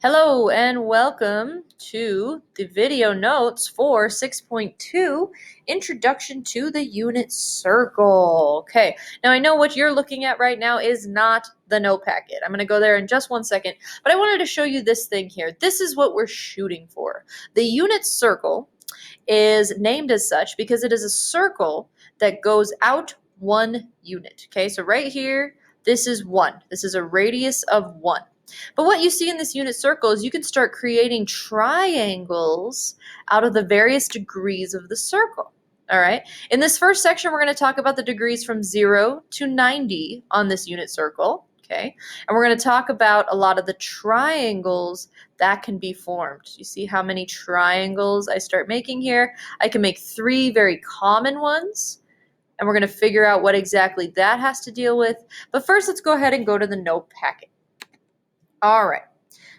Hello and welcome to the video notes for 6.2, Introduction to the Unit Circle. Okay, now I know what you're looking at right now is not the note packet. I'm going to go there in just 1 second, but I wanted to show you this thing here. This is what we're shooting for. The unit circle is named as such because it is a circle that goes out 1 unit. Okay, so right here, this is 1. This is a radius of 1. But what you see in this unit circle is you can start creating triangles out of the various degrees of the circle. All right. In this first section, we're going to talk about the degrees from 0 to 90 on this unit circle. Okay. And we're going to talk about a lot of the triangles that can be formed. You see how many triangles I start making here? I can make 3 very common ones. And we're going to figure out what exactly that has to deal with. But first, let's go ahead and go to the note packet. All right,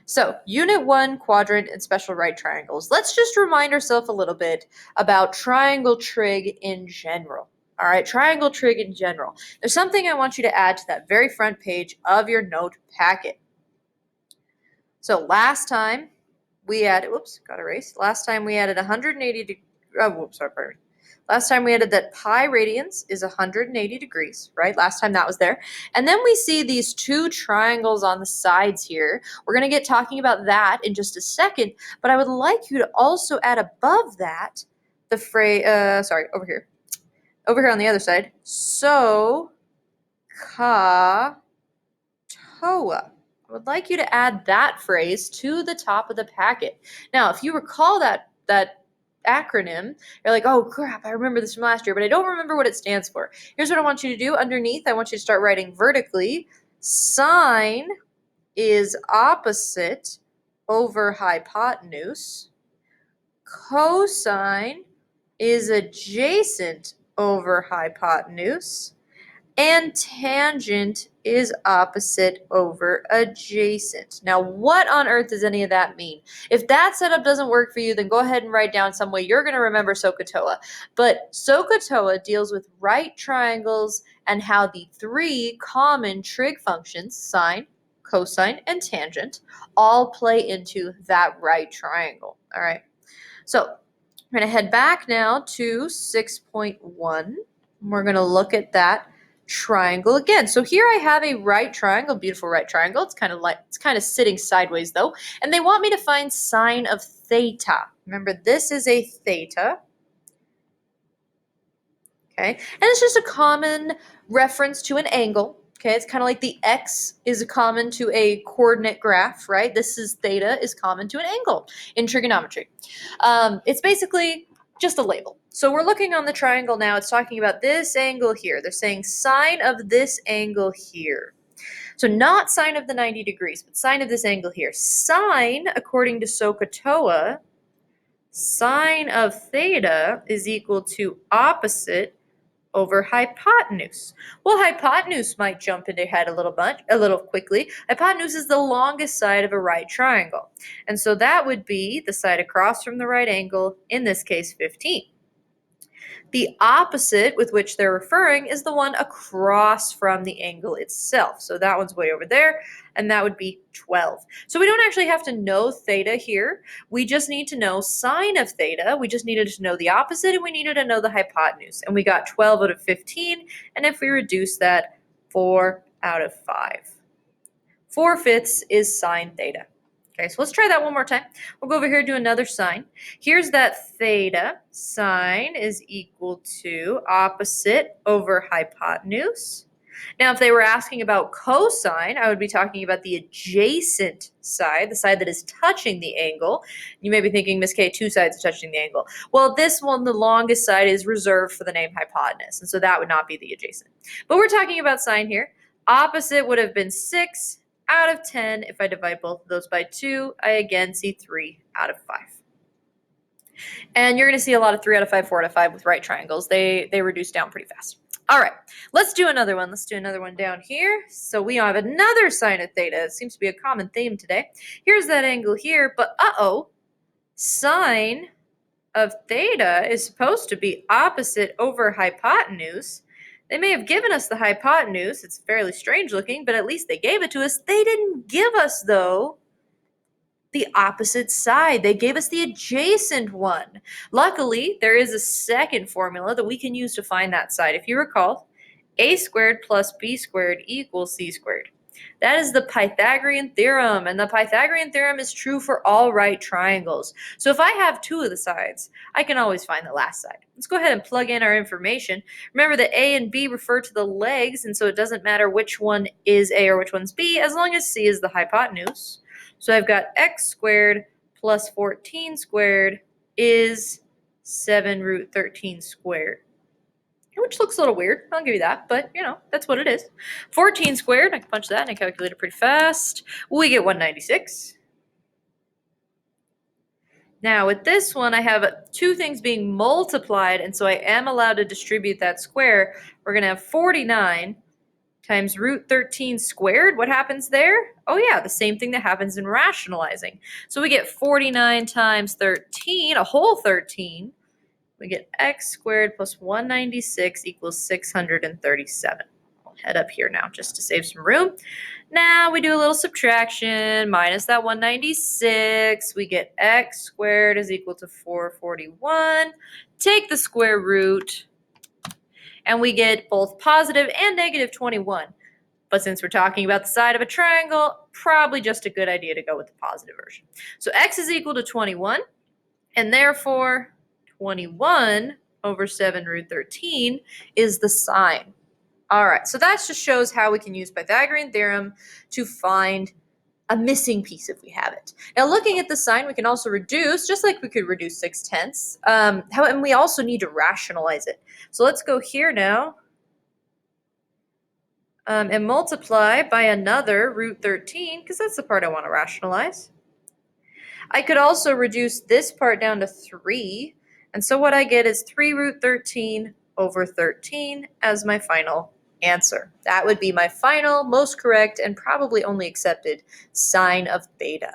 so Unit 1, quadrant, and special right triangles. Let's just remind ourselves a little bit about triangle trig in general. All right, triangle trig in general. There's something I want you to add to that very front page of your note packet. So last time we added, last time we added 180 Last time we added that pi radians is 180 degrees, right? Last time that was there. And then we see these 2 triangles on the sides here. We're going to get talking about that in just a second, but I would like you to also add above that the phrase, over here on the other side, SOHCAHTOA. I would like you to add that phrase to the top of the packet. Now, if you recall that acronym, you're like, oh crap, I remember this from last year, but I don't remember what it stands for. Here's what I want you to do. Underneath, I want you to start writing vertically. Sine is opposite over hypotenuse. Cosine is adjacent over hypotenuse. And tangent is opposite over adjacent. Now, what on earth does any of that mean? If that setup doesn't work for you, then go ahead and write down some way you're going to remember SOHCAHTOA. But SOHCAHTOA deals with right triangles and how the 3 common trig functions, sine, cosine, and tangent, all play into that right triangle. All right. So we're going to head back now to 6.1. We're going to look at that triangle again. So here I have a right triangle, beautiful right triangle. It's kind of sitting sideways though. And they want me to find sine of theta. Remember, this is a theta. Okay. And it's just a common reference to an angle. Okay. It's kind of like the x is common to a coordinate graph, right? This is theta is common to an angle in trigonometry. It's basically just a label. So we're looking on the triangle now. It's talking about this angle here. They're saying sine of this angle here. So not sine of the 90 degrees, but sine of this angle here. Sine, according to SOHCAHTOA, sine of theta is equal to opposite over hypotenuse. Well, hypotenuse might jump into your head a little quickly. Hypotenuse is the longest side of a right triangle. And so that would be the side across from the right angle, in this case 15. The opposite with which they're referring is the one across from the angle itself. So that one's way over there, and that would be 12. So we don't actually have to know theta here. We just need to know sine of theta. We just needed to know the opposite, and we needed to know the hypotenuse. And we got 12 out of 15, and if we reduce that, 4 out of 5. 4/5 is sine theta. Okay, so let's try that one more time. We'll go over here and do another sine. Here's that theta. Sine is equal to opposite over hypotenuse. Now, if they were asking about cosine, I would be talking about the adjacent side, the side that is touching the angle. You may be thinking, Miss K, 2 sides are touching the angle. Well, this one, the longest side, is reserved for the name hypotenuse, and so that would not be the adjacent. But we're talking about sine here. Opposite would have been 6 out of 10. If I divide both of those by 2, I again see 3 out of 5. And you're going to see a lot of 3 out of 5, 4 out of 5 with right triangles. They reduce down pretty fast. All right, let's do another one. Let's do another one down here. So we have another sine of theta. It seems to be a common theme today. Here's that angle here, but sine of theta is supposed to be opposite over hypotenuse. They may have given us the hypotenuse. It's fairly strange looking, but at least they gave it to us. They didn't give us, though, the opposite side. They gave us the adjacent one. Luckily, there is a second formula that we can use to find that side. If you recall, a squared plus b squared equals c squared. That is the Pythagorean theorem, and the Pythagorean theorem is true for all right triangles. So if I have two of the sides, I can always find the last side. Let's go ahead and plug in our information. Remember that a and b refer to the legs, and so it doesn't matter which one is a or which one's b, as long as c is the hypotenuse. So I've got x squared plus 14 squared is 7 root 13 squared. Which looks a little weird, I'll give you that, but that's what it is. 14 squared, I can punch that and I calculate it pretty fast. We get 196. Now with this one, I have two things being multiplied, and so I am allowed to distribute that square. We're going to have 49 times root 13 squared. What happens there? Oh yeah, the same thing that happens in rationalizing. So we get 49 times 13, a whole 13. We get x squared plus 196 equals 637. I'll head up here now just to save some room. Now we do a little subtraction. Minus that 196. We get x squared is equal to 441. Take the square root, and we get both positive and negative 21. But since we're talking about the side of a triangle, probably just a good idea to go with the positive version. So x is equal to 21, and therefore 21 over 7 root 13 is the sign. All right, so that just shows how we can use Pythagorean theorem to find a missing piece if we have it. Now, looking at the sign, we can also reduce, just like we could reduce 6/10. And we also need to rationalize it. So let's go here now and multiply by another root 13, because that's the part I want to rationalize. I could also reduce this part down to 3. And so what I get is 3 root 13 over 13 as my final answer. That would be my final, most correct, and probably only accepted sine of theta.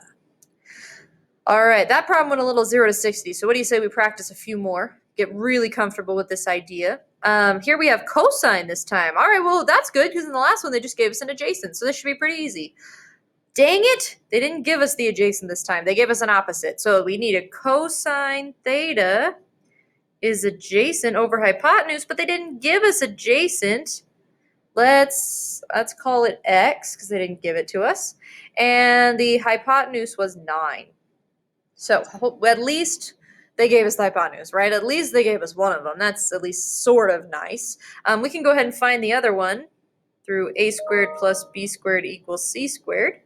All right, that problem went a little 0 to 60. So what do you say we practice a few more? Get really comfortable with this idea. Here we have cosine this time. All right, well, that's good because in the last one they just gave us an adjacent. So this should be pretty easy. Dang it, they didn't give us the adjacent this time. They gave us an opposite. So we need a cosine theta is adjacent over hypotenuse, but they didn't give us adjacent. Let's call it x because they didn't give it to us. And the hypotenuse was 9. So at least they gave us the hypotenuse, right? At least they gave us one of them. That's at least sort of nice. We can go ahead and find the other one through a squared plus b squared equals c squared.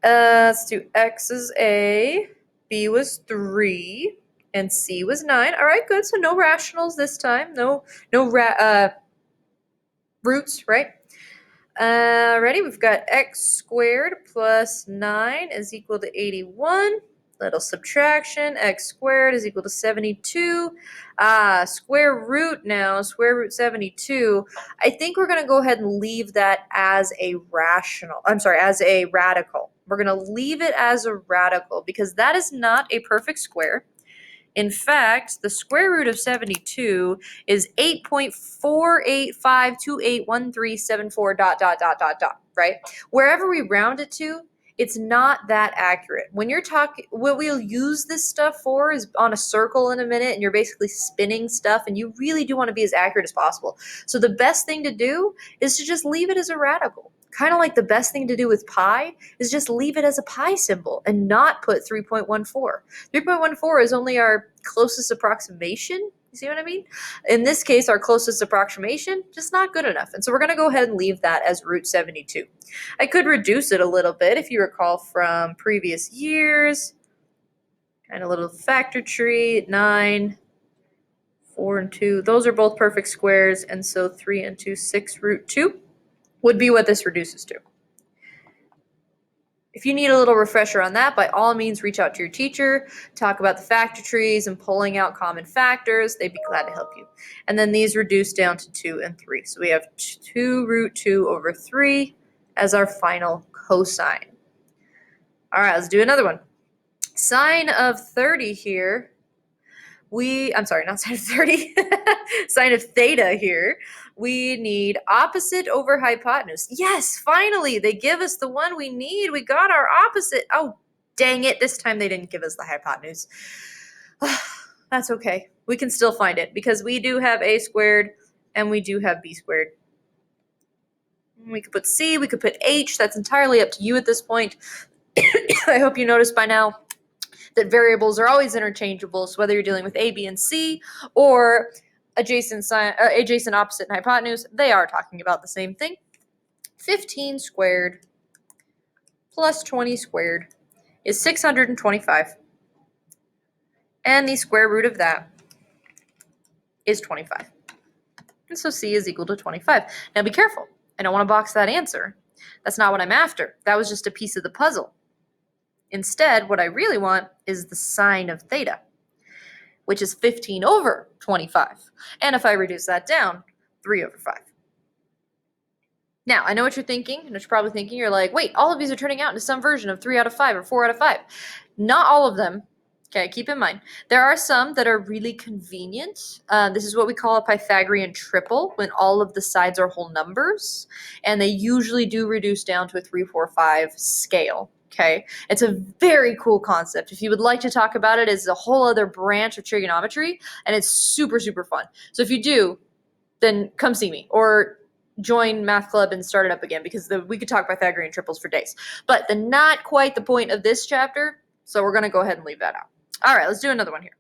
Let's do x is a, b was 3, and c was 9. All right, good. So no rationals this time. No roots, right? Ready? We've got x squared plus 9 is equal to 81. Little subtraction. X squared is equal to 72. Square root now. Square root 72. I think we're going to go ahead and leave that as a as a radical. We're going to leave it as a radical because that is not a perfect square. In fact, the square root of 72 is 8.485281374 ... right? Wherever we round it to, it's not that accurate. When you're talking, what we'll use this stuff for is on a circle in a minute, and you're basically spinning stuff, and you really do want to be as accurate as possible. So the best thing to do is to just leave it as a radical. Kind of like the best thing to do with pi is just leave it as a pi symbol and not put 3.14. 3.14 is only our closest approximation. You see what I mean? In this case, our closest approximation, just not good enough. And so we're going to go ahead and leave that as root 72. I could reduce it a little bit if you recall from previous years. Kind of a little factor tree, 9, 4 and 2. Those are both perfect squares. And so 3 and 2, 6 root 2 would be what this reduces to. If you need a little refresher on that, by all means, reach out to your teacher, talk about the factor trees and pulling out common factors. They'd be glad to help you. And then these reduce down to 2 and 3. So we have 2 root 2 over 3 as our final cosine. All right, let's do another one. Sine of 30 here. I'm sorry, not sine of 30. Sine of theta here. We need opposite over hypotenuse. Yes, finally, they give us the one we need. We got our opposite. Oh, Dang it, this time they didn't give us the hypotenuse. That's okay. We can still find it because we do have a squared and we do have b squared. We could put c, we could put h. That's entirely up to you at this point. I hope you noticed by now that variables are always interchangeable. So whether you're dealing with a, b, and c, or adjacent, opposite, and hypotenuse, they are talking about the same thing. 15 squared plus 20 squared is 625. And the square root of that is 25. And so c is equal to 25. Now be careful. I don't want to box that answer. That's not what I'm after. That was just a piece of the puzzle. Instead, what I really want is the sine of theta, which is 15 over 25. And if I reduce that down, 3 over 5. Now, I know what you're thinking, and what you're probably thinking, you're like, wait, all of these are turning out into some version of 3 out of 5 or 4 out of 5. Not all of them. Okay, keep in mind. There are some that are really convenient. This is what we call a Pythagorean triple, when all of the sides are whole numbers, and they usually do reduce down to a 3, 4, 5 scale. Okay, it's a very cool concept. If you would like to talk about it, it's a whole other branch of trigonometry, and it's super, super fun. So if you do, then come see me, or join math club and start it up again, because we could talk Pythagorean triples for days. But not quite the point of this chapter, so we're going to go ahead and leave that out. All right, let's do another one here.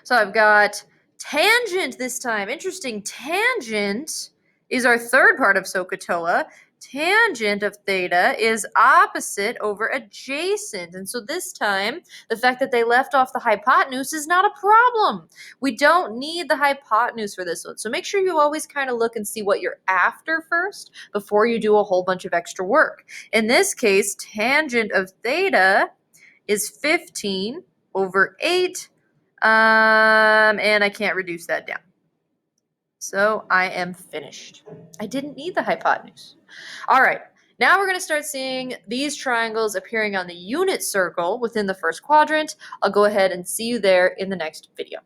So I've got tangent this time. Interesting. Tangent is our third part of SOHCAHTOA. Tangent of theta is opposite over adjacent. And so this time, the fact that they left off the hypotenuse is not a problem. We don't need the hypotenuse for this one. So make sure you always kind of look and see what you're after first before you do a whole bunch of extra work. In this case, tangent of theta is 15 over 8, and I can't reduce that down. So I am finished. I didn't need the hypotenuse. All right, now we're going to start seeing these triangles appearing on the unit circle within the first quadrant. I'll go ahead and see you there in the next video.